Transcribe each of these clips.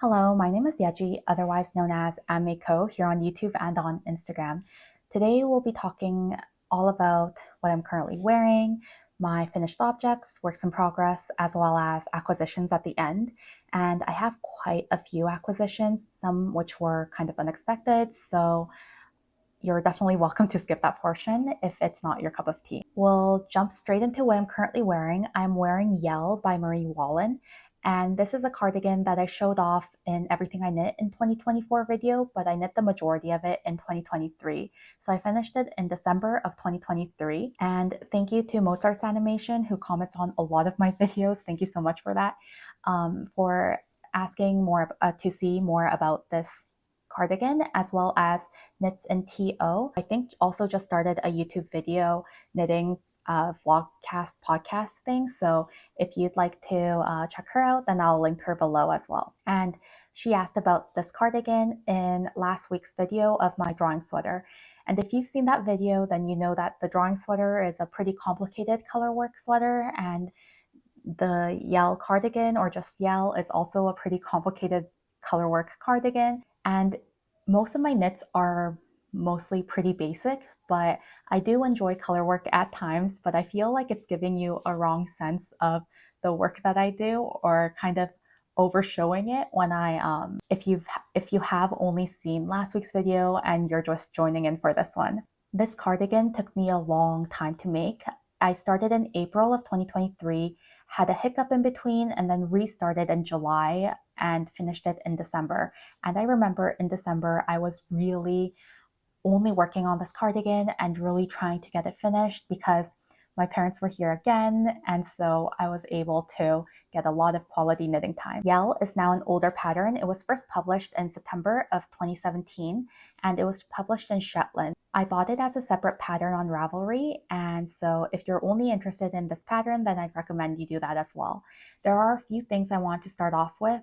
Hello, my name is Yeji, otherwise known as ANdmadeco, here on YouTube and on Instagram. Today we'll be talking all about what I'm currently wearing, my finished objects, works in progress, as well as acquisitions at the end. And I have quite a few acquisitions, some which were kind of unexpected, so you're definitely welcome to skip that portion if it's not your cup of tea. We'll jump straight into what I'm currently wearing. I'm wearing Yell by Marie Wallin, and this is a cardigan that I showed off in Everything I Knit in 2024 video, but I knit the majority of it in 2023. So I finished it in December of 2023. And thank you to Mozart's Animation, who comments on a lot of my videos. Thank you so much for that, for asking more to see more about this cardigan, as well as Knits in TO. I think also just started a YouTube video knitting vlogcast podcast thing. So if you'd like to check her out, then I'll link her below as well. And she asked about this cardigan in last week's video of my drawing sweater. And if you've seen that video, then you know that the drawing sweater is a pretty complicated colorwork sweater, and the Yell cardigan, or just Yell, is also a pretty complicated colorwork cardigan. And most of my knits are mostly pretty basic, but I do enjoy color work at times, but I feel like it's giving you a wrong sense of the work that I do, or kind of overshowing it when if you have only seen last week's video and you're just joining in for this one. This cardigan took me a long time to make. I started in April of 2023, had a hiccup in between, and then restarted in July and finished it in December. And I remember in December, I was really only working on this cardigan and really trying to get it finished because my parents were here again, and so I was able to get a lot of quality knitting time. Yell is now an older pattern. It was first published in September of 2017, and it was published in Shetland. I bought it as a separate pattern on Ravelry, and so if you're only interested in this pattern, then I'd recommend you do that as well. There are a few things I want to start off with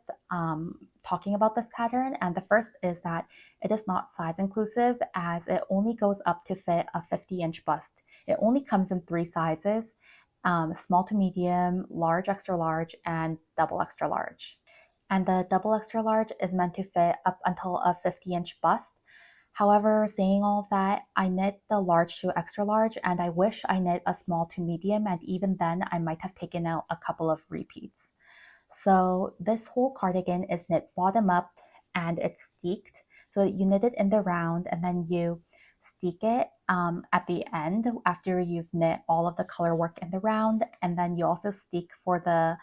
talking about this pattern, and the first is that it is not size inclusive, as it only goes up to fit a 50-inch bust. It only comes in 3 sizes, small to medium, large extra large, and double extra large. And the double extra large is meant to fit up until a 50-inch bust. However, saying all of that, I knit the large to extra large, and I wish I knit a small to medium, and even then I might have taken out a couple of repeats. So this whole cardigan is knit bottom up and it's steeked. So you knit it in the round and then you steek it at the end after you've knit all of the color work in the round, and then you also steek for the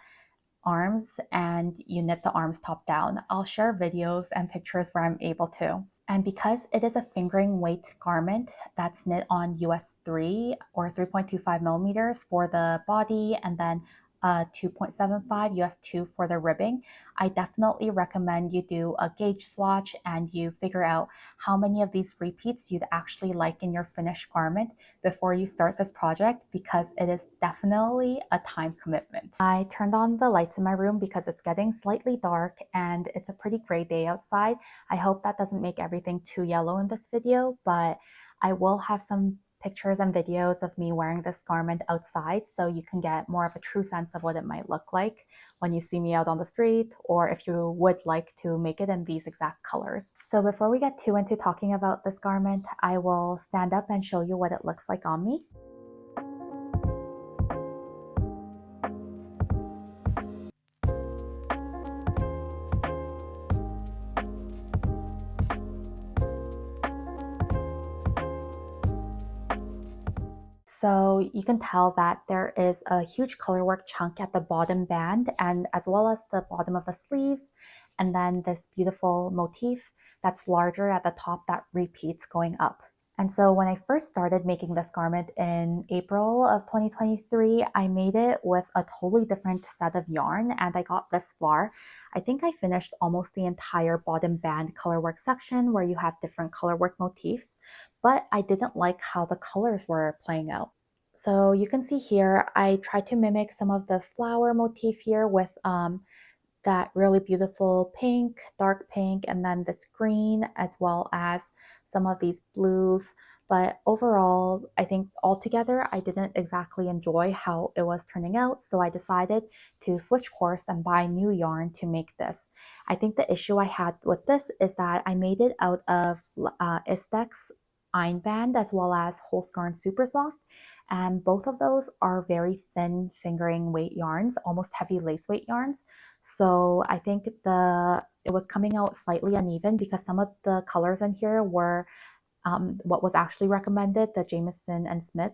arms and you knit the arms top down. I'll share videos and pictures where I'm able to. And because it is a fingering weight garment that's knit on US 3 or 3.25 millimeters for the body, and then 2.75 US 2 for the ribbing, I definitely recommend you do a gauge swatch and you figure out how many of these repeats you'd actually like in your finished garment before you start this project, because it is definitely a time commitment. I turned on the lights in my room because it's getting slightly dark and it's a pretty gray day outside. I hope that doesn't make everything too yellow in this video, but I will have some pictures and videos of me wearing this garment outside, so you can get more of a true sense of what it might look like when you see me out on the street, or if you would like to make it in these exact colors. So before we get too into talking about this garment, I will stand up and show you what it looks like on me. So you can tell that there is a huge colorwork chunk at the bottom band, and as well as the bottom of the sleeves, and then this beautiful motif that's larger at the top that repeats going up. And so when I first started making this garment in April of 2023, I made it with a totally different set of yarn, and I got this far. I think I finished almost the entire bottom band colorwork section where you have different colorwork motifs, but I didn't like how the colors were playing out. So you can see here, I tried to mimic some of the flower motif here with that really beautiful pink, dark pink, and then this green, as well as some of these blues, But overall, I think altogether, I didn't exactly enjoy how it was turning out. So I decided to switch course and buy new yarn to make this. I think the issue I had with this is that I made it out of Istex Einband as well as Holzgarn Super Soft. And both of those are very thin fingering weight yarns, almost heavy lace weight yarns. So I think it was coming out slightly uneven because some of the colors in here were what was actually recommended, the Jameson and Smith.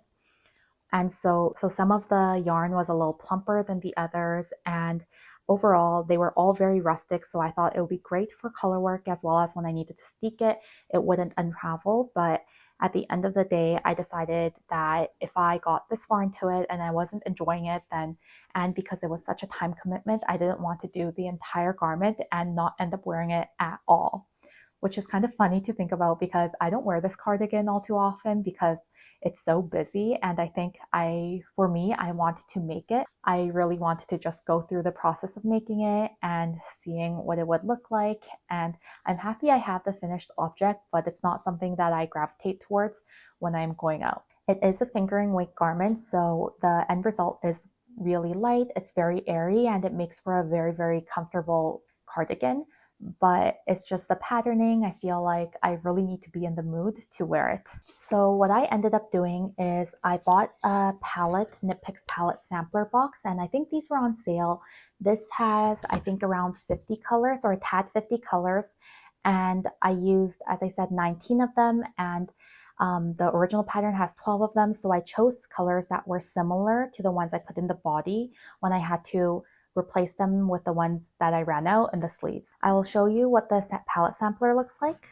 And so some of the yarn was a little plumper than the others. And overall, they were all very rustic. So I thought it would be great for color work as well as when I needed to steek it, it wouldn't unravel. But at the end of the day, I decided that if I got this far into it and I wasn't enjoying it, then, and because it was such a time commitment, I didn't want to do the entire garment and not end up wearing it at all, which is kind of funny to think about because I don't wear this cardigan all too often because it's so busy. And I think for me, I wanted to make it. I really wanted to just go through the process of making it and seeing what it would look like. And I'm happy I have the finished object, but it's not something that I gravitate towards when I'm going out. It is a fingering weight garment, so the end result is really light. It's very airy and it makes for a very, very comfortable cardigan, but it's just the patterning. I feel like I really need to be in the mood to wear it. So what I ended up doing is I bought a palette, Knit Picks palette sampler box, and I think these were on sale. This has, I think, around 50 colors, or it had 50 colors, and I used, as I said, 19 of them, and the original pattern has 12 of them, so I chose colors that were similar to the ones I put in the body when I had to replace them with the ones that I ran out in the sleeves. I will show you what the palette sampler looks like.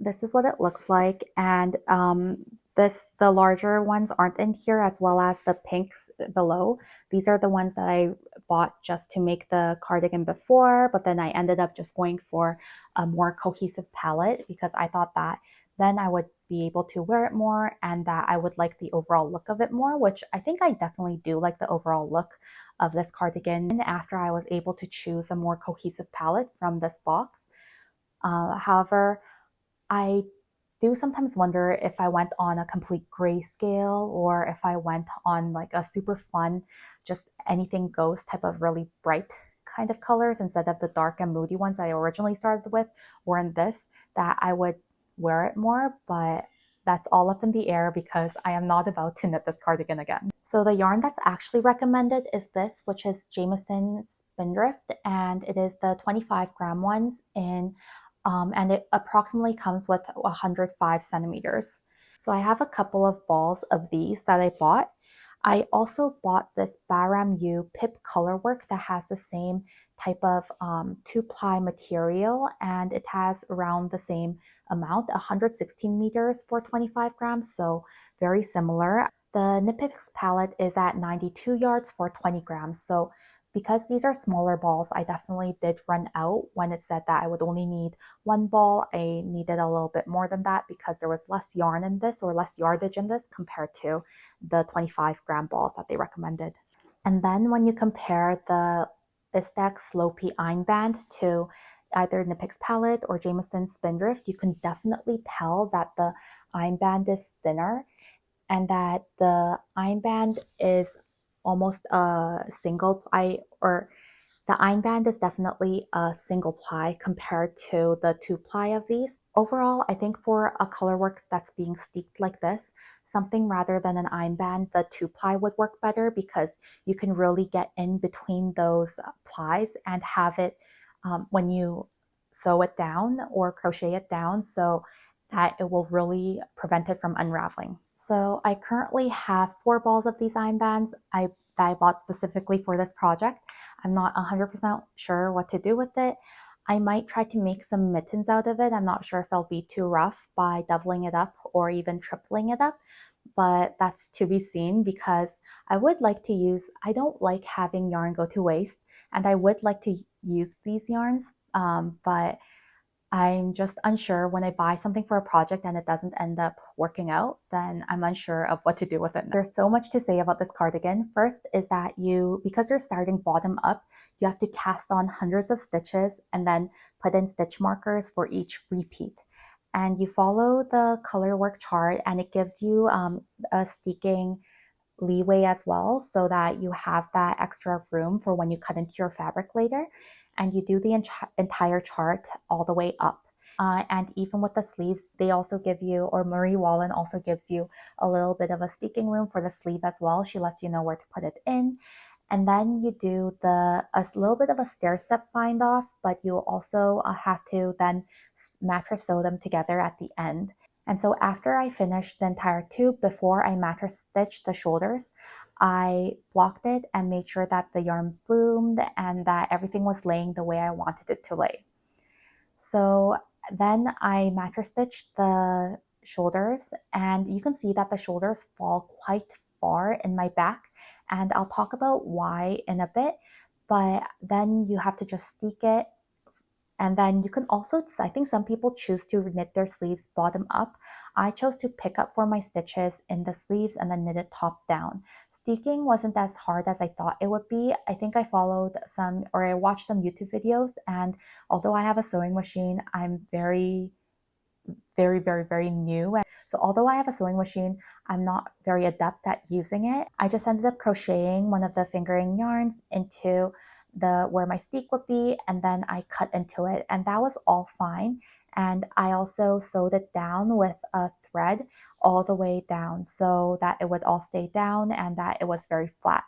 This is what it looks like, and the larger ones aren't in here, as well as the pinks below. These are the ones that I bought just to make the cardigan before, but then I ended up just going for a more cohesive palette because I thought that then I would be able to wear it more and that I would like the overall look of it more, which I think I definitely do like the overall look of this cardigan after I was able to choose a more cohesive palette from this box. However, I do sometimes wonder if I went on a complete grayscale or if I went on like a super fun, just anything goes type of really bright kind of colors instead of the dark and moody ones I originally started with, or in this, that I would wear it more, but that's all up in the air because I am not about to knit this cardigan again. So the yarn that's actually recommended is this, which is Jameson Spindrift, and it is the 25-gram ones and it approximately comes with 105 centimeters. So I have a couple of balls of these that I bought. I also bought this Baram U Pip colorwork that has the same type of 2-ply material, and it has around the same amount, 116 meters for 25 grams, so very similar. The Knit Picks palette is at 92 yards for 20 grams, so because these are smaller balls, I definitely did run out when it said that I would only need one ball. I needed a little bit more than that because there was less yarn in this, or less yardage in this, compared to the 25-gram balls that they recommended. And then when you compare the Istex Slopey Einband to either Knit Picks palette or Jameson Spindrift, you can definitely tell that the Einband is thinner and that the Einband is almost a single ply, or the Einband is definitely a single ply compared to the 2-ply of these. Overall, I think for a color work that's being steeked like this, something rather than an Einband, the 2-ply would work better because you can really get in between those plies and have it when you sew it down or crochet it down, so that it will really prevent it from unraveling. So I currently have 4 balls of these Einbands that I bought specifically for this project. I'm not 100% sure what to do with it. I might try to make some mittens out of it. I'm not sure if they'll be too rough by doubling it up or even tripling it up, but that's to be seen because I would like to I don't like having yarn go to waste, and I would like to use these yarns, but I'm just unsure when I buy something for a project and it doesn't end up working out, then I'm unsure of what to do with it. There's so much to say about this cardigan. First is that because you're starting bottom up, you have to cast on hundreds of stitches and then put in stitch markers for each repeat. and you follow the color work chart, and it gives you a steeking leeway as well, so that you have that extra room for when you cut into your fabric later. And you do the entire chart all the way up. And even with the sleeves, they also give you, or Marie Wallen also gives you a little bit of a steeking room for the sleeve as well. She lets you know where to put it in. And then you do a little bit of a stair step bind off, but you also have to then mattress sew them together at the end. And so after I finished the entire tube, before I mattress stitched the shoulders, I blocked it and made sure that the yarn bloomed and that everything was laying the way I wanted it to lay. So then I mattress stitched the shoulders, and you can see that the shoulders fall quite far in my back, and I'll talk about why in a bit. But then you have to just steek it, and then you can also, I think some people choose to knit their sleeves bottom up. I chose to pick up for my stitches in the sleeves and then knit it top down. Steeking wasn't as hard as I thought it would be. I think I followed some, or I watched some YouTube videos, and although I have a sewing machine, I'm very very new. And so although I have a sewing machine, I'm not very adept at using it. I just ended up crocheting one of the fingering yarns into the where my steek would be, and then I cut into it, and that was all fine. And I also sewed it down with a thread all the way down so that it would all stay down and that it was very flat.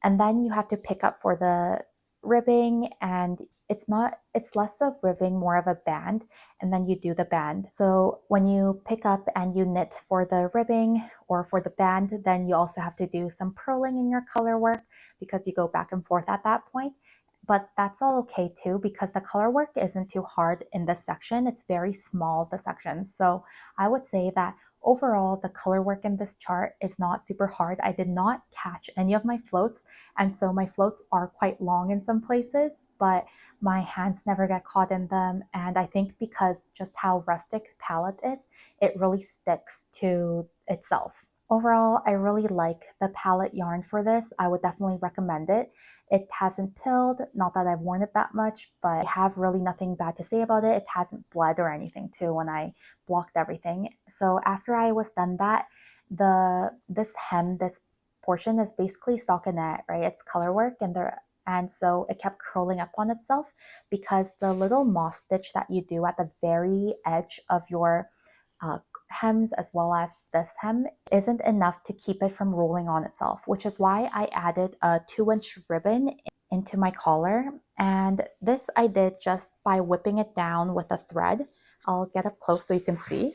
And then you have to pick up for the ribbing, and it's less of ribbing, more of a band, and then you do the band. So when you pick up and you knit for the ribbing or for the band, then you also have to do some purling in your color work because you go back and forth at that point. But that's all okay too, because the color work isn't too hard in this section. It's very small, the sections. So I would say that overall, the color work in this chart is not super hard. I did not catch any of my floats, and so my floats are quite long in some places, but my hands never get caught in them. And I think because just how rustic the palette is, it really sticks to itself. Overall, I really like the palette yarn for this. I would definitely recommend it. It hasn't pilled, not that I've worn it that much, but I have really nothing bad to say about it. It hasn't bled or anything too when I blocked everything. So after I was done that, this hem, this portion is basically stockinette, right? It's color work, and so it kept curling up on itself because the little moss stitch that you do at the very edge of your hems, as well as this hem, isn't enough to keep it from rolling on itself, which is why I added a 2-inch ribbon into my collar. And this I did just by whipping it down with a thread. I'll get up close so you can see.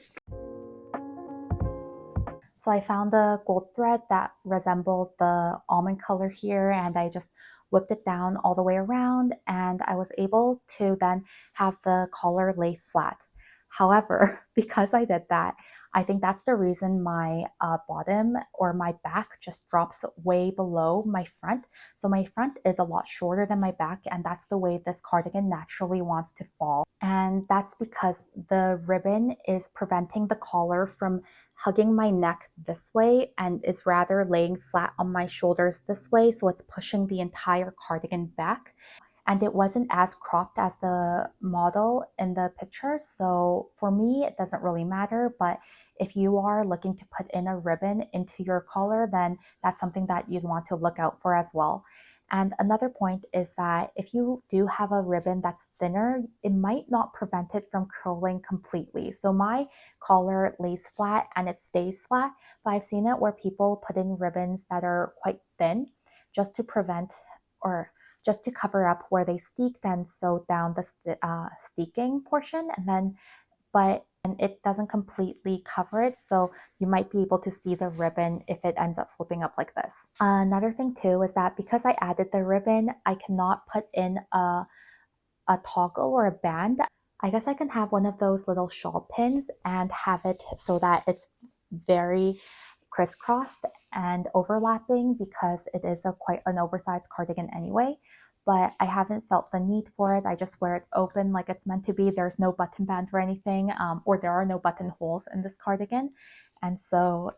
So I found the gold thread that resembled the almond color here, and I just whipped it down all the way around, and I was able to then have the collar lay flat. However, because I did that, I think that's the reason my bottom or my back just drops way below my front. So my front is a lot shorter than my back, and that's the way this cardigan naturally wants to fall. And that's because the ribbon is preventing the collar from hugging my neck this way and is rather laying flat on my shoulders this way. So it's pushing the entire cardigan back. And it wasn't as cropped as the model in the picture. So for me, it doesn't really matter. But if you are looking to put in a ribbon into your collar, then that's something that you'd want to look out for as well. And another point is that if you do have a ribbon that's thinner, it might not prevent it from curling completely. So my collar lays flat and it stays flat, but I've seen it where people put in ribbons that are quite thin just to prevent, or just to cover up where they steeked and sew down the steeking portion, and then but it doesn't completely cover it, so you might be able to see the ribbon if it ends up flipping up like this. Another thing too is that because I added the ribbon, I cannot put in a toggle or a band. I guess I can have one of those little shawl pins and have it so that it's very crisscrossed and overlapping, because it is quite an oversized cardigan anyway. But I haven't felt the need for it. I just wear it open like it's meant to be. There's no button band or anything, or there are no buttonholes in this cardigan. And so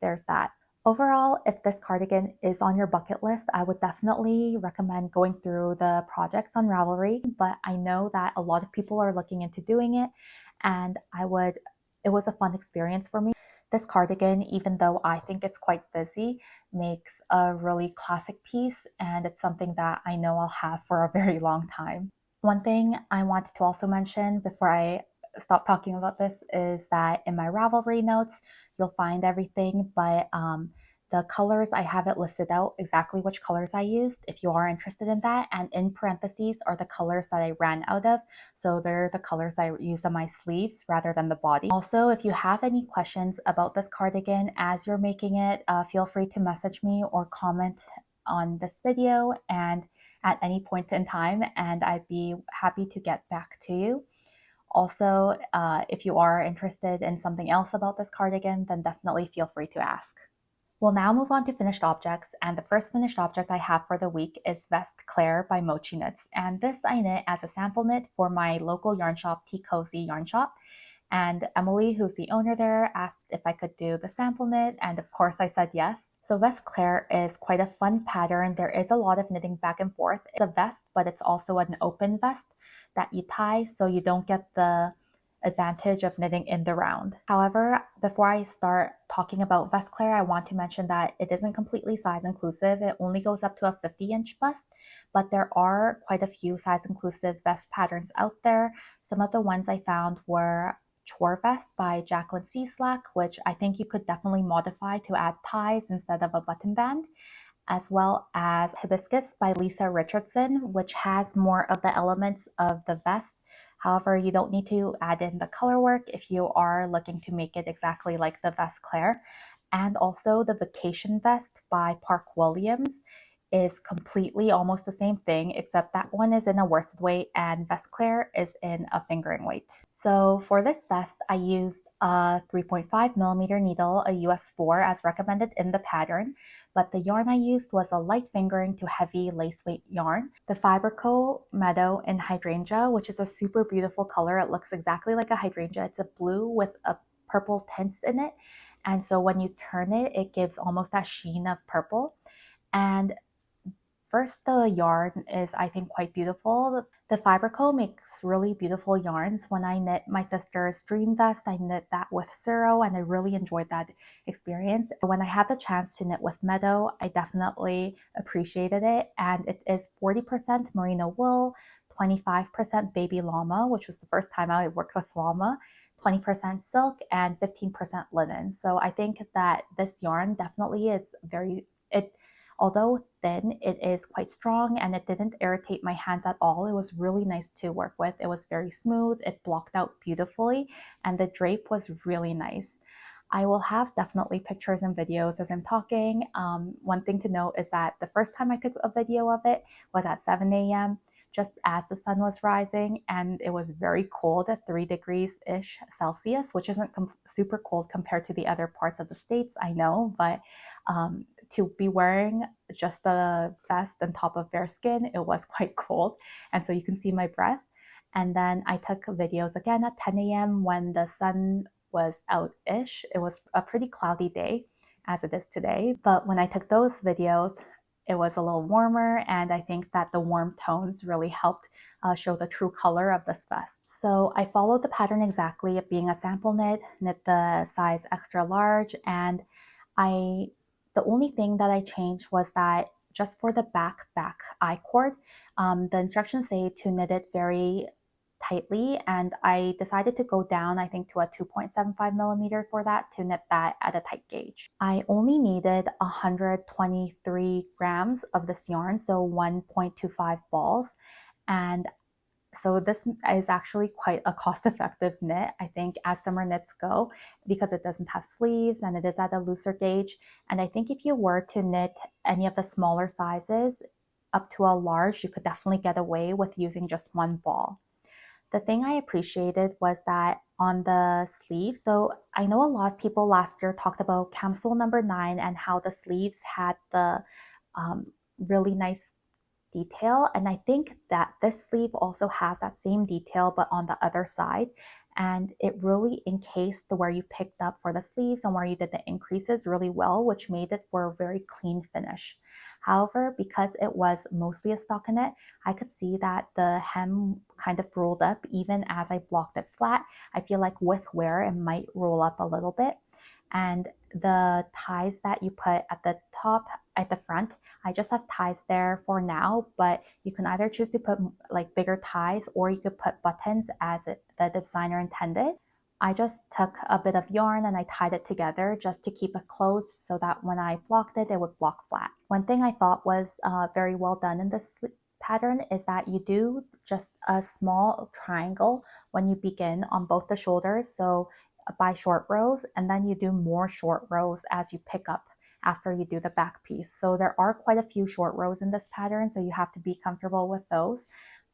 there's that. Overall, if this cardigan is on your bucket list, I would definitely recommend going through the projects on Ravelry, but I know that a lot of people are looking into doing it, and it was a fun experience for me. This cardigan, even though I think it's quite busy, makes a really classic piece, and it's something that I know I'll have for a very long time. One thing I wanted to also mention before I stop talking about this is that in my Ravelry notes, you'll find everything, but the colors, I have it listed out exactly which colors I used if you are interested in that. And in parentheses are the colors that I ran out of. So they're the colors I used on my sleeves rather than the body. Also, if you have any questions about this cardigan as you're making it, feel free to message me or comment on this video and at any point in time, and I'd be happy to get back to you. Also, if you are interested in something else about this cardigan, then definitely feel free to ask. We'll now move on to finished objects, and the first finished object I have for the week is Vest Claire by Mochi Knits, and this I knit as a sample knit for my local yarn shop, Tea Cozy Yarn Shop. And Emily, who's the owner there, asked if I could do the sample knit, and of course I said yes. So Vest Claire is quite a fun pattern. There is a lot of knitting back and forth. It's a vest, but it's also an open vest that you tie, so you don't get the advantage of knitting in the round. However, before I start talking about Vest Claire, I want to mention that it isn't completely size inclusive. It only goes up to a 50-inch bust, but there are quite a few size inclusive vest patterns out there. Some of the ones I found were Chore Vest by Jacqueline Cieslak, which I think you could definitely modify to add ties instead of a button band, as well as Hibiscus by Lisa Richardson, which has more of the elements of the vest. However, you don't need to add in the color work if you are looking to make it exactly like the Vest Claire. And also the Vacation Vest by Park Williams is completely almost the same thing, except that one is in a worsted weight and Vest Claire is in a fingering weight. So for this vest, I used a 3.5mm needle, a US 4 as recommended in the pattern, but the yarn I used was a light fingering to heavy lace weight yarn. The Fiberco Meadow in Hydrangea, which is a super beautiful color. It looks exactly like a hydrangea. It's a blue with a purple tints in it. And so when you turn it, it gives almost that sheen of purple. And first, the yarn is, I think, quite beautiful. The Fiberco makes really beautiful yarns. When I knit my sister's dream vest, I knit that with Suro, and I really enjoyed that experience. When I had the chance to knit with Meadow, I definitely appreciated it. And it is 40% merino wool, 25% baby llama, which was the first time I worked with llama, 20% silk, and 15% linen. So I think that this yarn definitely is although thin, it is quite strong and it didn't irritate my hands at all. It was really nice to work with. It was very smooth, it blocked out beautifully, and the drape was really nice. I will have definitely pictures and videos as I'm talking. One thing to note is that the first time I took a video of it was at 7 a.m. just as the sun was rising, and it was very cold at 3 degrees-ish Celsius, which isn't super cold compared to the other parts of the States, I know, but to be wearing just a vest on top of bare skin, it was quite cold. And so you can see my breath. And then I took videos again at 10 a.m. when the sun was out-ish. It was a pretty cloudy day, as it is today. But when I took those videos, it was a little warmer, and I think that the warm tones really helped show the true color of this vest. So I followed the pattern exactly, it being a sample knit the size extra large, and the only thing that I changed was that just for the back I cord, the instructions say to knit it very tightly, and I decided to go down, I think, to a 2.75mm for that, to knit that at a tight gauge. I only needed 123 grams of this yarn, so 1.25 balls, and so this is actually quite a cost-effective knit, I think, as summer knits go, because it doesn't have sleeves and it is at a looser gauge. And I think if you were to knit any of the smaller sizes up to a large, you could definitely get away with using just one ball. The thing I appreciated was that on the sleeves, so I know a lot of people last year talked about Camsole number 9 and how the sleeves had the really nice detail, and I think that this sleeve also has that same detail but on the other side, and it really encased where you picked up for the sleeves and where you did the increases really well, which made it for a very clean finish. However, because it was mostly a stockinette, I could see that the hem kind of rolled up even as I blocked it flat. I feel like with wear, it might roll up a little bit. And the ties that you put at the top, at the front, I just have ties there for now, but you can either choose to put like bigger ties or you could put buttons as the designer intended. I just took a bit of yarn and I tied it together just to keep it closed so that when I blocked it, it would block flat. One thing I thought was very well done in this pattern is that you do just a small triangle when you begin on both the shoulders, so by short rows, and then you do more short rows as you pick up after you do the back piece. So there are quite a few short rows in this pattern, so you have to be comfortable with those.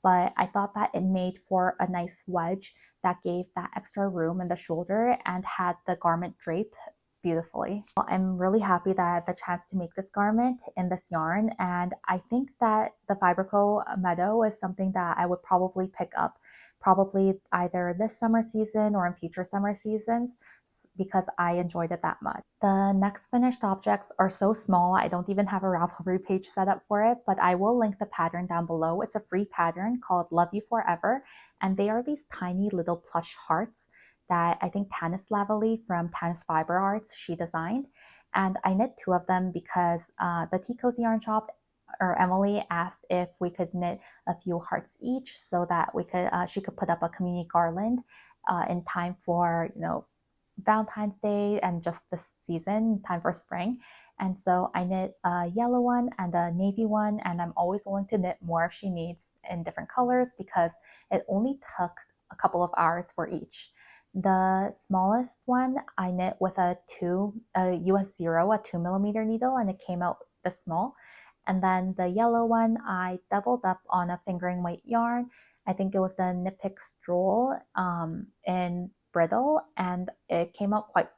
But I thought that it made for a nice wedge that gave that extra room in the shoulder and had the garment drape beautifully. I'm really happy that I had the chance to make this garment in this yarn, and I think that the Fiberco Meadow is something that I would probably pick up probably either this summer season or in future summer seasons because I enjoyed it that much. The next finished objects are so small, I don't even have a Ravelry page set up for it, but I will link the pattern down below. It's a free pattern called Love You Forever, and they are these tiny little plush hearts that I think Tanis Lavalley from Tanis Fiber Arts, she designed. And I knit two of them because the Tea Cozy Yarn Shop, or Emily, asked if we could knit a few hearts each so that we could she could put up a community garland in time for Valentine's Day and just this season, time for spring. And so I knit a yellow one and a navy one, and I'm always willing to knit more if she needs in different colors because it only took a couple of hours for each. The smallest one I knit with a US 0, a 2mm needle, and it came out this small. And then the yellow one, I doubled up on a fingering weight yarn. I think it was the Nippic Stroll in brittle, and it came out quite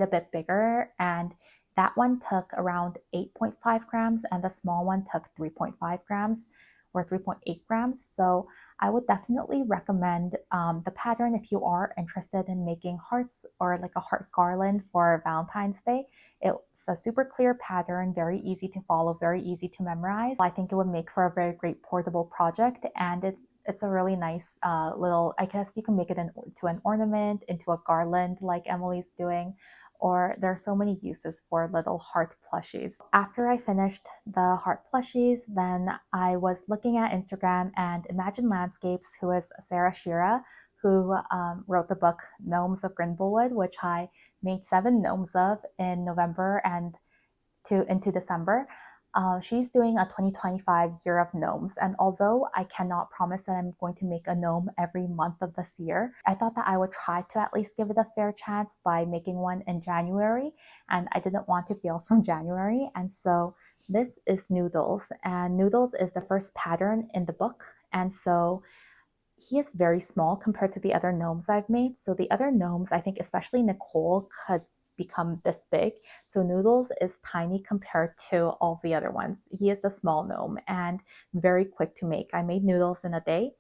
a bit bigger. And that one took around 8.5 grams, and the small one took 3.5 grams or 3.8 grams. So I would definitely recommend the pattern if you are interested in making hearts or like a heart garland for Valentine's Day. It's a super clear pattern, very easy to follow, very easy to memorize. I think it would make for a very great portable project, and it's a really nice little, I guess you can make it into an ornament, into a garland like Emily's doing, or there are so many uses for little heart plushies. After I finished the heart plushies, then I was looking at Instagram, and Imagine Landscapes, who is Sarah Shira, who wrote the book Gnomes of Grindelwood, which I made 7 gnomes of in November and into December. She's doing a 2025 Year of Gnomes, and although I cannot promise that I'm going to make a gnome every month of this year, I thought that I would try to at least give it a fair chance by making one in January, and I didn't want to fail from January. And so this is Noodles, and Noodles is the first pattern in the book, and so he is very small compared to the other gnomes I've made. So the other gnomes, I think especially Nicole, could become this big. So Noodles is tiny compared to all the other ones. He is a small gnome and very quick to make. I made Noodles in a day.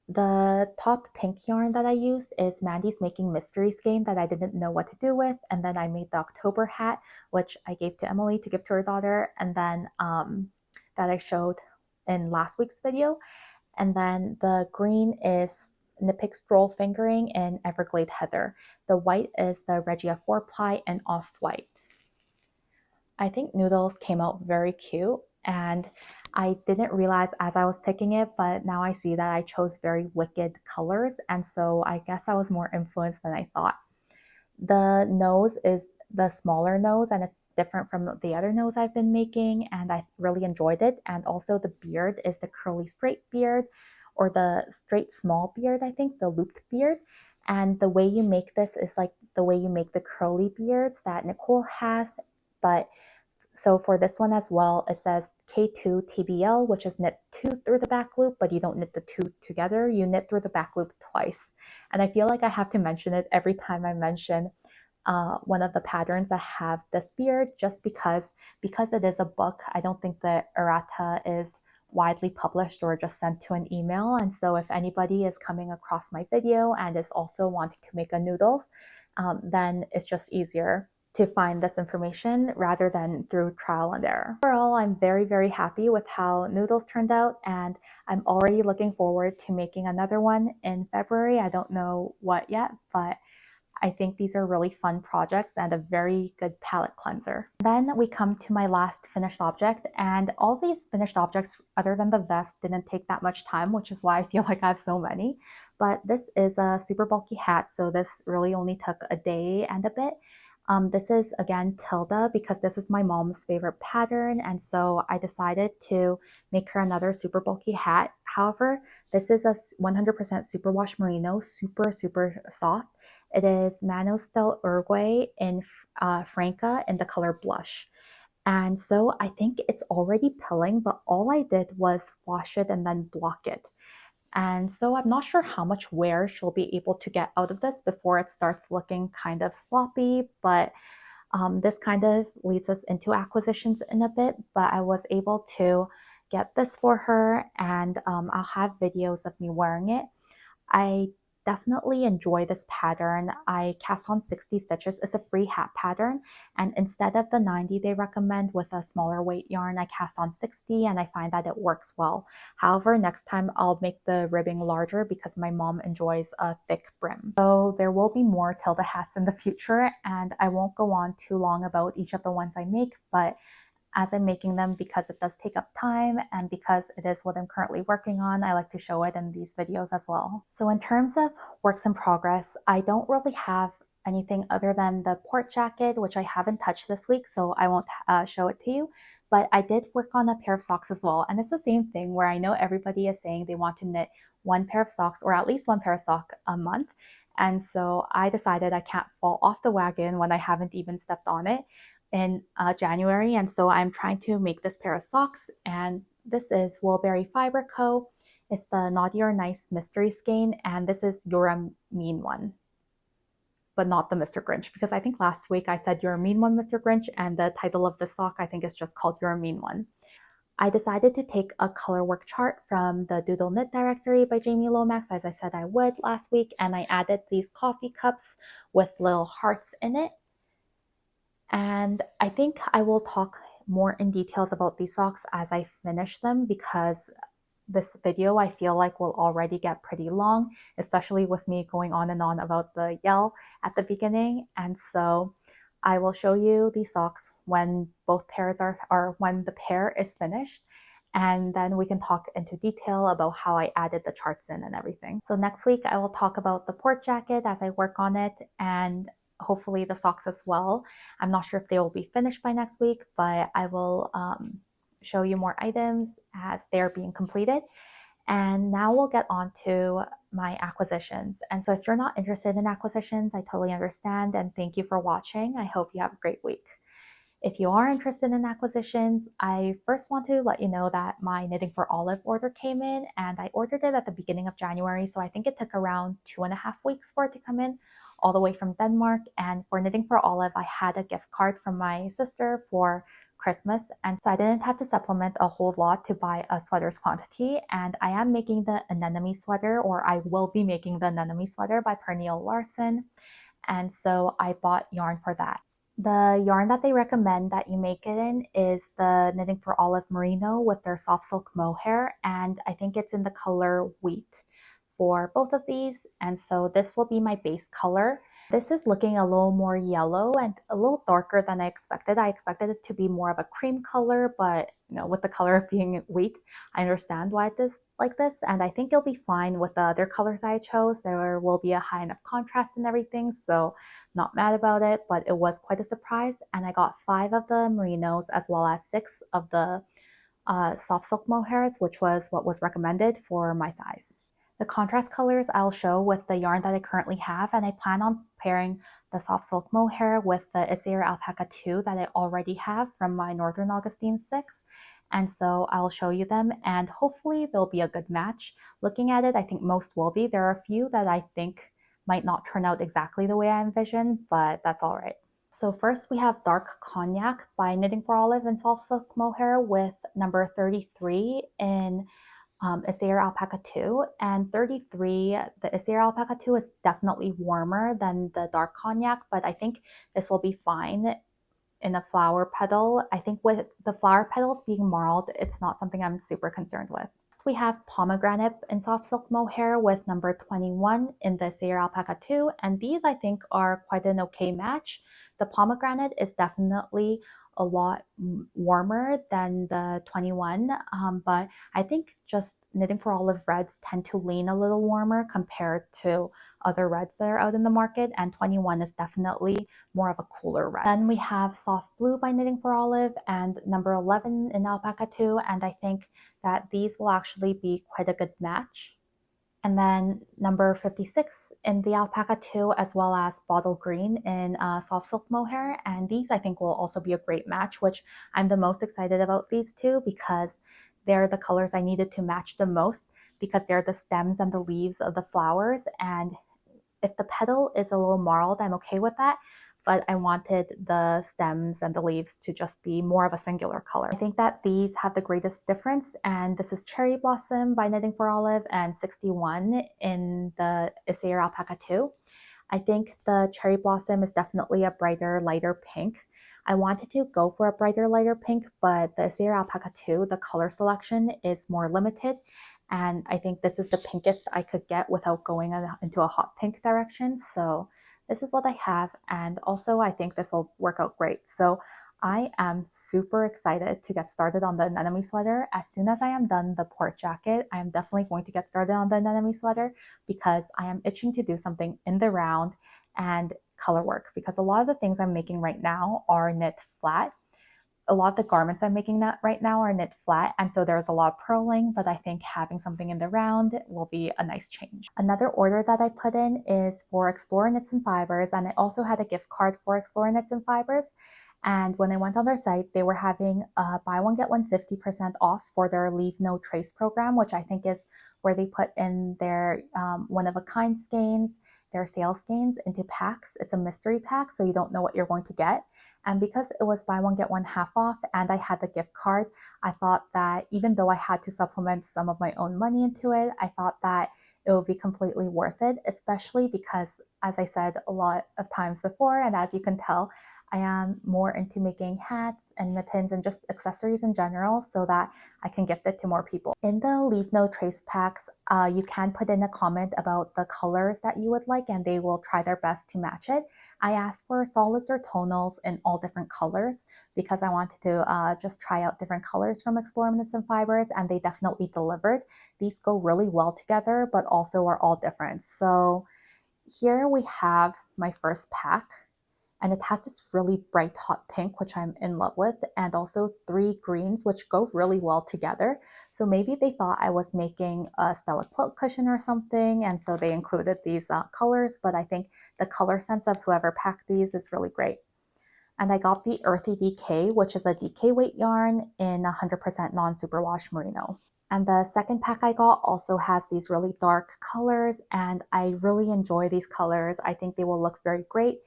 The top pink yarn that I used is Mandy's Making Mysteries game that I didn't know what to do with. And then I made the October hat, which I gave to Emily to give to her daughter. And then that I showed in last week's video. And then the green is Nippic Stroll Fingering in Everglade Heather. The white is the Regia 4-ply and Off-White. I think Noodles came out very cute, and I didn't realize as I was picking it, but now I see that I chose very wicked colors, and so I guess I was more influenced than I thought. The nose is the smaller nose, and it's different from the other nose I've been making, and I really enjoyed it. And also the beard is the curly straight beard, or the straight small beard, I think, the looped beard. And the way you make this is like the way you make the curly beards that Nicole has. But so for this one as well, it says K2 TBL, which is knit 2 through the back loop, but you don't knit the 2 together, you knit through the back loop twice. And I feel like I have to mention it every time I mention one of the patterns that have this beard, just because it is a book. I don't think the errata is widely published or just sent to an email. And so if anybody is coming across my video and is also wanting to make a noodles, then it's just easier to find this information rather than through trial and error. Overall, I'm very, very happy with how noodles turned out, and I'm already looking forward to making another one in February. I don't know what yet, but I think these are really fun projects and a very good palette cleanser. Then we come to my last finished object, and all these finished objects, other than the vest, didn't take that much time, which is why I feel like I have so many. But this is a super bulky hat, so this really only took a day and a bit. This is again Tiilda because this is my mom's favorite pattern, and so I decided to make her another super bulky hat. However, this is a 100% superwash merino, super soft. It is Manos del Uruguay in Franca in the color blush. And so I think it's already pilling, but all I did was wash it and then block it. And so I'm not sure how much wear she'll be able to get out of this before it starts looking kind of sloppy, but this kind of leads us into acquisitions in a bit, but I was able to get this for her, and I'll have videos of me wearing it. I definitely enjoy this pattern. I cast on 60 stitches. It's a free hat pattern, and instead of the 90 they recommend with a smaller weight yarn, I cast on 60 and I find that it works well. However, next time I'll make the ribbing larger because my mom enjoys a thick brim. So there will be more Tiilda hats in the future, and I won't go on too long about each of the ones I make, but as I'm making them, because it does take up time and because it is what I'm currently working on, I like to show it in these videos as well. So in terms of works in progress, I don't really have anything other than the port jacket, which I haven't touched this week, so I won't show it to you. But I did work on a pair of socks as well, and it's the same thing where I know everybody is saying they want to knit one pair of socks or at least one pair of socks a month. And so I decided I can't fall off the wagon when I haven't even stepped on it in January, and so I'm trying to make this pair of socks, and this is Woolberry Fiber Co. It's the Naughty or Nice mystery skein, and this is You're a Mean One, but not the Mr. Grinch, because I think last week I said You're a Mean One, Mr. Grinch, and the title of the sock I think is just called You're a Mean One. I decided to take a color work chart from the Doodle Knit Directory by Jamie Lomax, as I said I would last week, and I added these coffee cups with little hearts in it. And I think I will talk more in details about these socks as I finish them, because this video I feel like will already get pretty long, especially with me going on and on about the yell at the beginning. And so I will show you these socks when both pairs are when the pair is finished, and then we can talk into detail about how I added the charts in and everything. So next week I will talk about the port jacket as I work on it, and hopefully the socks as well. I'm not sure if they will be finished by next week, but I will show you more items as they're being completed. And now we'll get on to my acquisitions. And so if you're not interested in acquisitions, I totally understand, and thank you for watching. I hope you have a great week. If you are interested in acquisitions, I first want to let you know that my Knitting for Olive order came in, and I ordered it at the beginning of January, so I think it took around 2.5 weeks for it to come in, all the way from Denmark. And for Knitting for Olive, I had a gift card from my sister for Christmas, and so I didn't have to supplement a whole lot to buy a sweater's quantity. And I am making the anemone sweater, or I will be making the anemone sweater by Pernille Larsen, and so I bought yarn for that. The yarn that they recommend that you make it in is the Knitting for Olive Merino with their soft silk mohair, and I think it's in the color Wheat for both of these, and so this will be my base color. This is looking a little more yellow and a little darker than I expected. I expected it to be more of a cream color, but with the color being wheat, I understand why it is like this, and I think it'll be fine with the other colors I chose. There will be a high enough contrast and everything, so not mad about it, but it was quite a surprise. And I got 5 of the merinos as well as 6 of the soft silk mohairs, which was what was recommended for my size. The contrast colors I'll show with the yarn that I currently have, and I plan on pairing the soft silk mohair with the Isair Alpaca 2 that I already have from my Northern Augustine 6. And so I'll show you them, and hopefully they'll be a good match. Looking at it, I think most will be. There are a few that I think might not turn out exactly the way I envisioned, but that's all right. So first we have Dark Cognac by Knitting for Olive and Soft Silk Mohair with number 33 in Isair Alpaca 2. And 33, the Isair Alpaca 2 is definitely warmer than the Dark Cognac, but I think this will be fine in a flower petal. I think with the flower petals being marled, it's not something I'm super concerned with. Next, we have Pomegranate in Soft Silk Mohair with number 21 in the Isair Alpaca 2, and these I think are quite an okay match. The pomegranate is definitely a lot warmer than the 21, but I think just Knitting for Olive reds tend to lean a little warmer compared to other reds that are out in the market, and 21 is definitely more of a cooler red. Then we have Soft Blue by Knitting for Olive and number 11 in Alpaca 2, and I think that these will actually be quite a good match. And then number 56 in the Alpaca 2, as well as Bottle Green in Soft Silk Mohair. And these I think will also be a great match, which I'm the most excited about these two because they're the colors I needed to match the most because they're the stems and the leaves of the flowers. And if the petal is a little marled, I'm okay with that. But I wanted the stems and the leaves to just be more of a singular color. I think that these have the greatest difference, and this is Cherry Blossom by Knitting for Olive and 61 in the Isair Alpaca 2. I think the Cherry Blossom is definitely a brighter, lighter pink. I wanted to go for a brighter, lighter pink, but the Isair Alpaca 2, the color selection is more limited. And I think this is the pinkest I could get without going into a hot pink direction. So this is what I have. And also I think this will work out great. So I am super excited to get started on the anemone sweater. As soon as I am done the port jacket, I am definitely going to get started on the anemone sweater because I am itching to do something in the round and color work, because a lot of the things I'm making right now are knit flat. A lot of the garments I'm making right now are knit flat, and so there's a lot of purling, but I think having something in the round will be a nice change. Another order that I put in is for Explore Knits and Fibers, and I also had a gift card for Explore Knits and Fibers. And when I went on their site, they were having a buy one, get one 50% off for their Leave No Trace program, which I think is where they put in their one-of-a-kind skeins, their sales skeins into packs. It's a mystery pack, so you don't know what you're going to get. And because it was buy one, get one half off, and I had the gift card, I thought that even though I had to supplement some of my own money into it, I thought that it would be completely worth it, especially because, as I said a lot of times before, and as you can tell, I am more into making hats and mittens and just accessories in general so that I can gift it to more people. In the Leave No Trace packs, you can put in a comment about the colors that you would like and they will try their best to match it. I asked for solids or tonals in all different colors because I wanted to just try out different colors from Explore Knits and Fibers, and they definitely delivered. These go really well together, but also are all different. So here we have my first pack. And it has this really bright hot pink, which I'm in love with, and also 3 greens, which go really well together. So maybe they thought I was making a Stella quilt cushion or something, and so they included these colors, but I think the color sense of whoever packed these is really great. And I got the Earthy DK, which is a DK weight yarn in 100% non-superwash merino. And the second pack I got also has these really dark colors, and I really enjoy these colors. I think they will look very great.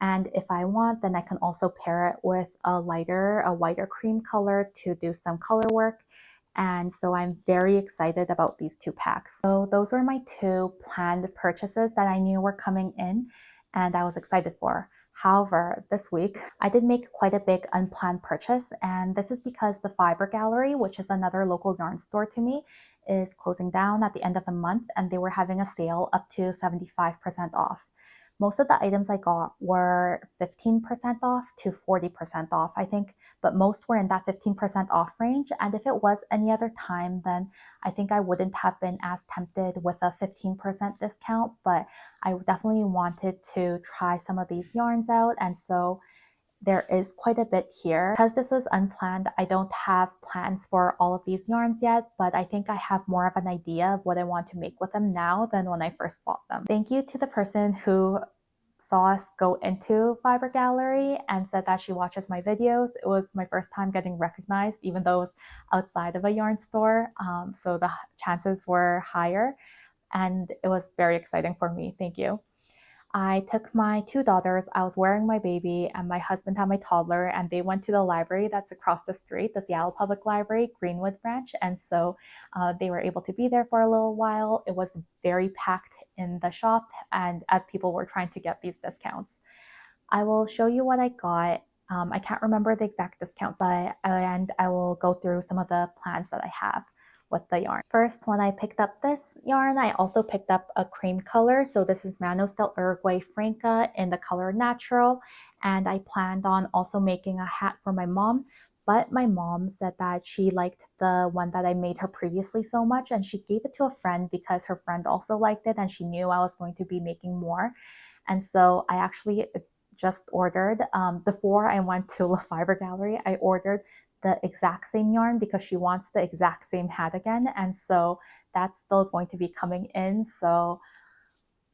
And if I want, then I can also pair it with a whiter cream color to do some color work. And so I'm very excited about these 2 packs. So those were my 2 planned purchases that I knew were coming in and I was excited for. However, this week I did make quite a big unplanned purchase, and this is because the Fiber Gallery, which is another local yarn store to me, is closing down at the end of the month, and they were having a sale up to 75% off. Most of the items I got were 15% off to 40% off, I think, but most were in that 15% off range. And if it was any other time, then I think I wouldn't have been as tempted with a 15% discount, but I definitely wanted to try some of these yarns out. And so there is quite a bit here. Because this is unplanned, I don't have plans for all of these yarns yet, but I think I have more of an idea of what I want to make with them now than when I first bought them. Thank you to the person who saw us go into Fiber Gallery and said that she watches my videos. It was my first time getting recognized, even though it was outside of a yarn store, so the chances were higher, and it was very exciting for me. Thank you. I took my two daughters, I was wearing my baby, and my husband had my toddler, and they went to the library that's across the street, the Seattle Public Library, Greenwood branch. And so they were able to be there for a little while. It was very packed in the shop, and as people were trying to get these discounts. I will show you what I got. I can't remember the exact discounts, and I will go through some of the plans that I have with the yarn. First, when I picked up this yarn, I also picked up a cream color. So this is Manos del Uruguay Franca in the color Natural. And I planned on also making a hat for my mom. But my mom said that she liked the one that I made her previously so much, and she gave it to a friend because her friend also liked it and she knew I was going to be making more. And so I actually just ordered, before I went to La Fiber Gallery, I ordered the exact same yarn because she wants the exact same hat again. And so that's still going to be coming in. So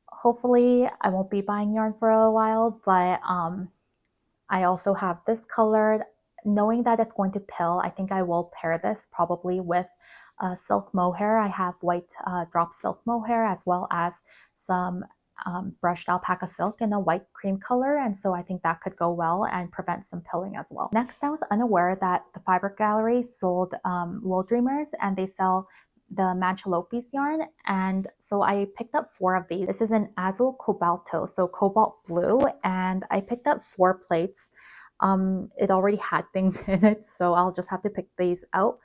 hopefully I won't be buying yarn for a while, but I also have this colored. Knowing that it's going to pill, I think I will pair this probably with silk mohair. I have white drop silk mohair as well as some brushed alpaca silk in a white cream color, and so I think that could go well and prevent some pilling as well. Next, I was unaware that the Fiber Gallery sold Wool Dreamers, and they sell the Manchalopes yarn, and so I picked up 4 of these. This is an Azul Cobalto, so cobalt blue, and I picked up 4 plates. It already had things in it, so I'll just have to pick these out.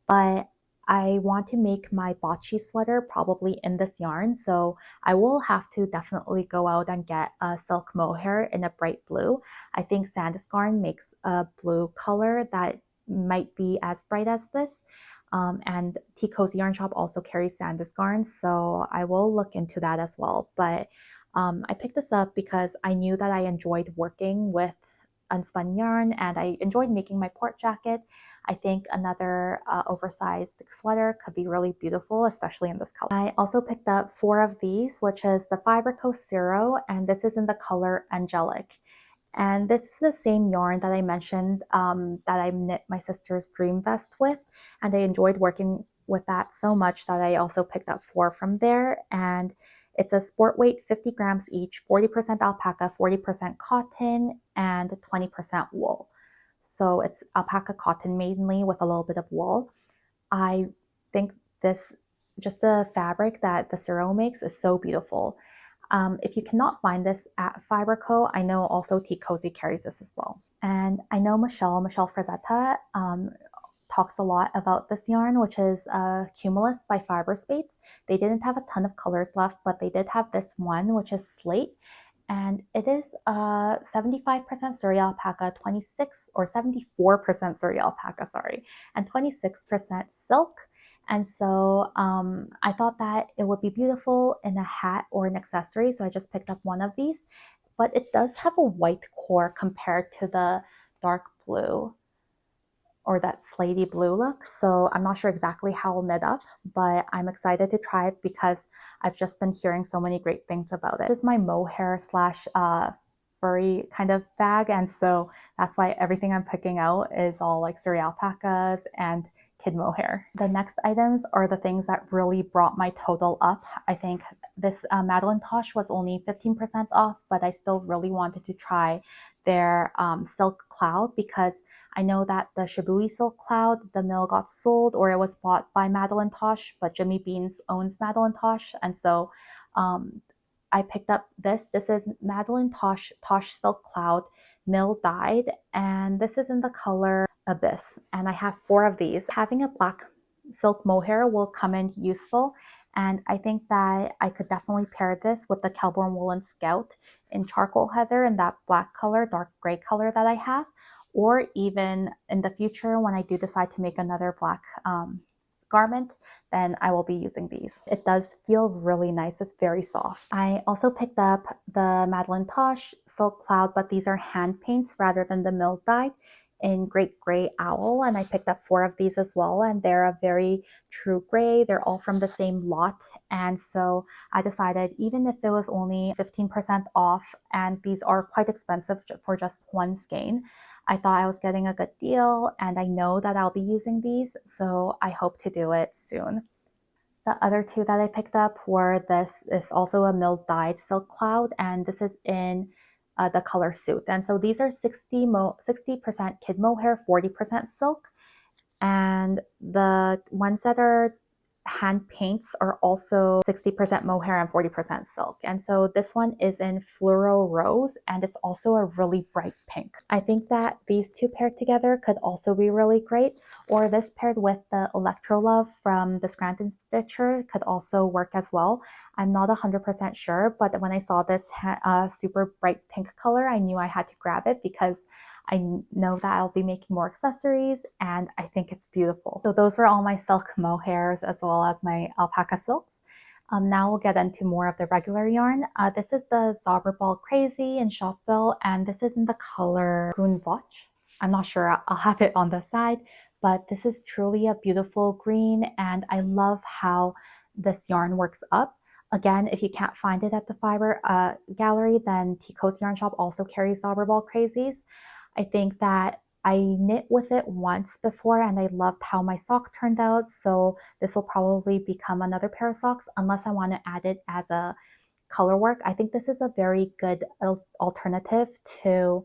But I want to make my bocce sweater probably in this yarn, so I will have to definitely go out and get a silk mohair in a bright blue. I think Sandisgarn makes a blue color that might be as bright as this. And Tea Cozy Yarn Shop also carries Sandisgarn, so I will look into that as well. But I picked this up because I knew that I enjoyed working with unspun yarn and I enjoyed making my port jacket. I think another oversized sweater could be really beautiful, especially in this color. I also picked up 4 of these, which is the Fiberco Zero, and this is in the color Angelic. And this is the same yarn that I mentioned that I knit my sister's dream vest with, and I enjoyed working with that so much that I also picked up 4 from there. And it's a sport weight, 50 grams each, 40% alpaca, 40% cotton, and 20% wool. So it's alpaca cotton mainly with a little bit of wool. I think this, just the fabric that the Ciro makes is so beautiful. If you cannot find this at Fiberco, I know also Tea Cozy carries this as well. And I know Michelle Frazetta, talks a lot about this yarn, which is Cumulus by Fiber Spates. They didn't have a ton of colors left, but they did have this one, which is Slate. And it is 75% Surrey alpaca, 26 or 74% Surrey alpaca, sorry, and 26% silk. And so I thought that it would be beautiful in a hat or an accessory, so I just picked up one of these. But it does have a white core compared to the dark blue or that slatey blue look. So I'm not sure exactly how I'll knit up, but I'm excited to try it because I've just been hearing so many great things about it. This is my mohair slash furry kind of bag, and so that's why everything I'm picking out is all like Surrey alpacas and kid mohair. The next items are the things that really brought my total up. I think this Madeline Tosh was only 15% off, but I still really wanted to try their silk cloud because I know that the Shibui silk cloud, the mill got sold or it was bought by Madeline Tosh, but Jimmy Beans owns Madeline Tosh, and so I picked up this. This is Madeline Tosh Silk Cloud mill dyed, and this is in the color Abyss. And I have 4 of these. Having a black silk mohair will come in useful, and I think that I could definitely pair this with the Kelborn Woolen Scout in charcoal heather in that black color, dark gray color that I have, or even in the future when I do decide to make another black garment, then I will be using these. It does feel really nice. It's very soft. I also picked up the Madeline Tosh Silk Cloud, but these are hand paints rather than the mill dyed in Great Gray Owl, and I picked up 4 of these as well, and they're a very true gray. They're all from the same lot, and so I decided even if it was only 15% off, and these are quite expensive for just one skein, I thought I was getting a good deal, and I know that I'll be using these, so I hope to do it soon. The other two that I picked up were, this is also a milled dyed silk cloud, and this is in the color Suit. And so these are 60% kid mohair, 40% silk. And the ones that are hand paints are also 60% mohair and 40% silk. And so this one is in fluoro rose, and it's also a really bright pink. I think that these two paired together could also be really great, or this paired with the Electro Love from the Scranton Stitcher could also work as well. I'm not 100% sure, but when I saw this super bright pink color, I knew I had to grab it because I know that I'll be making more accessories, and I think it's beautiful. So those were all my silk mohairs as well as my alpaca silks. Now we'll get into more of the regular yarn. This is the Zauberball Crazy in Shopville, and this is in the color Grünwatch. I'm not sure, I'll have it on the side, but this is truly a beautiful green, and I love how this yarn works up. Again, if you can't find it at the fiber gallery, then Tico's Yarn Shop also carries Zauberball Crazies. I think that I knit with it once before and I loved how my sock turned out, so this will probably become another pair of socks unless I want to add it as a color work. I think this is a very good alternative to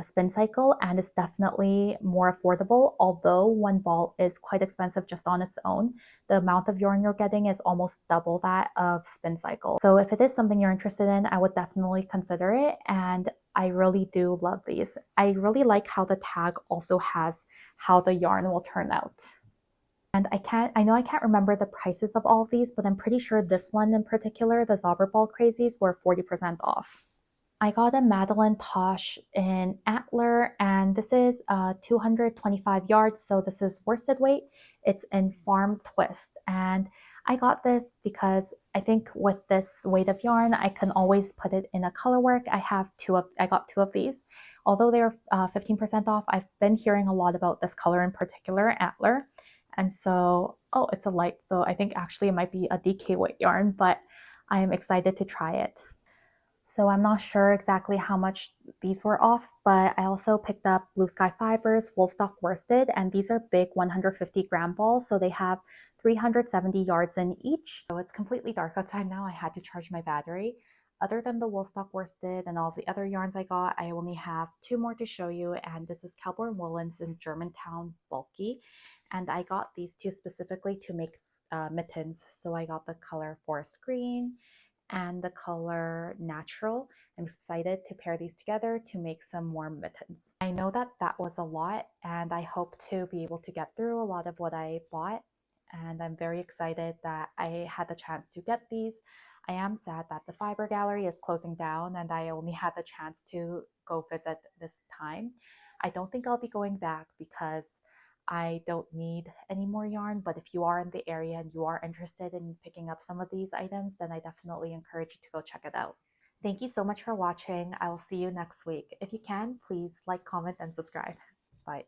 Spin Cycle, and it's definitely more affordable, although one ball is quite expensive just on its own. The amount of yarn you're getting is almost double that of Spin Cycle. So if it is something you're interested in, I would definitely consider it, and I really do love these. I really like how the tag also has how the yarn will turn out. And I know I can't remember the prices of all of these, but I'm pretty sure this one in particular, the Zauberball Crazies, were 40% off. I got a Madeline Posh in Antler, and this is 225 yards, so this is worsted weight. It's in Farm Twist, and I got this because I think with this weight of yarn, I can always put it in a color work. I got two of these. Although they're 15% off, I've been hearing a lot about this color in particular, Antler. And so, oh, it's a light, so I think actually it might be a DK weight yarn, but I am excited to try it. So I'm not sure exactly how much these were off, but I also picked up Blue Sky Fibers Woolstock Worsted, and these are big 150-gram balls, so they have 370 yards in each. So it's completely dark outside now. I had to charge my battery. Other than the Woolstock Worsted and all the other yarns I got, I only have two more to show you, and this is Kelborn Woolens in Germantown Bulky, and I got these two specifically to make mittens. So I got the color Forest Green and the color Natural. I'm excited to pair these together to make some warm mittens. I know that that was a lot, and I hope to be able to get through a lot of what I bought, and I'm very excited that I had the chance to get these. I am sad that the fiber gallery is closing down and I only had the chance to go visit this time. I don't think I'll be going back because I don't need any more yarn, but if you are in the area and you are interested in picking up some of these items, then I definitely encourage you to go check it out. Thank you so much for watching. I will see you next week. If you can, please like, comment, and subscribe. Bye.